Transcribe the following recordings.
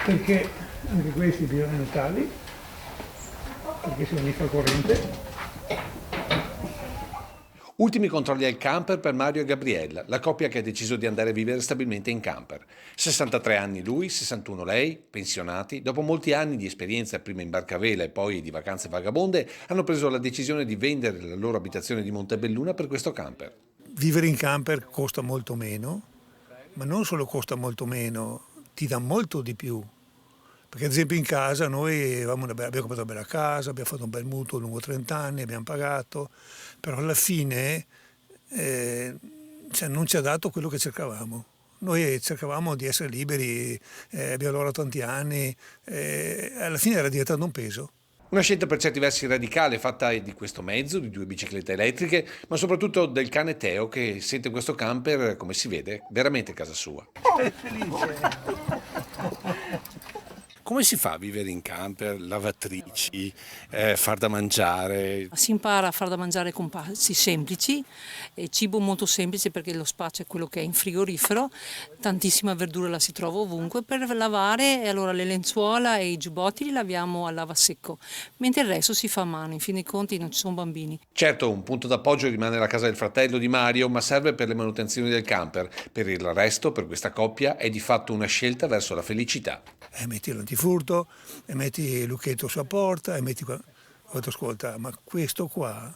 perché anche questi bisogna tali, perché se non mi fa corrente. Ultimi controlli al camper per Mario e Gabriella, la coppia che ha deciso di andare a vivere stabilmente in camper. 63 anni lui, 61 lei, pensionati, dopo molti anni di esperienza prima in barcavela e poi di vacanze vagabonde, hanno preso la decisione di vendere la loro abitazione di Montebelluna per questo camper. Vivere in camper costa molto meno, ma non solo costa molto meno, ti dà molto di più. Perché ad esempio in casa noi abbiamo comprato una bella casa, abbiamo fatto un bel mutuo lungo 30 anni, abbiamo pagato, però alla fine non ci ha dato quello che cercavamo. Noi cercavamo di essere liberi, abbiamo lavorato tanti anni, alla fine era diventato un peso. Una scelta per certi versi radicale, fatta di questo mezzo, di due biciclette elettriche, ma soprattutto del cane Teo che sente questo camper, come si vede, veramente casa sua. È felice. Come si fa a vivere in camper, lavatrici, far da mangiare? Si impara a far da mangiare con pasti semplici, e cibo molto semplice perché lo spazio è quello che è in frigorifero, tantissima verdura la si trova ovunque. Per lavare, e allora le lenzuola e i giubbotti li laviamo a lavasecco, mentre il resto si fa a mano, in fin dei conti non ci sono bambini. Certo, un punto d'appoggio rimane la casa del fratello di Mario, ma serve per le manutenzioni del camper. Per il resto, per questa coppia, è di fatto una scelta verso la felicità. Metti l'antifurto, e metti il lucchetto sulla porta, e metti qua. Ho detto, ascolta, ma questo qua,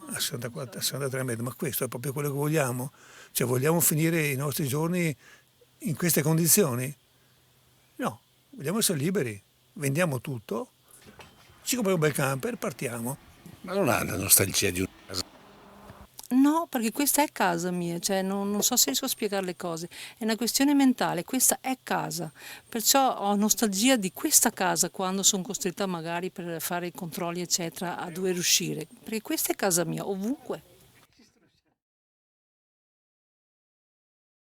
a 64, a 63 metri, ma questo è proprio quello che vogliamo? Cioè vogliamo finire i nostri giorni in queste condizioni? No, vogliamo essere liberi, vendiamo tutto, ci compriamo un bel camper, partiamo. Ma non ha la nostalgia di una casa? No, perché questa è casa mia, cioè non so se riesco a spiegare le cose, è una questione mentale, questa è casa, perciò ho nostalgia di questa casa quando sono costretta magari per fare i controlli eccetera a dover uscire, perché questa è casa mia ovunque.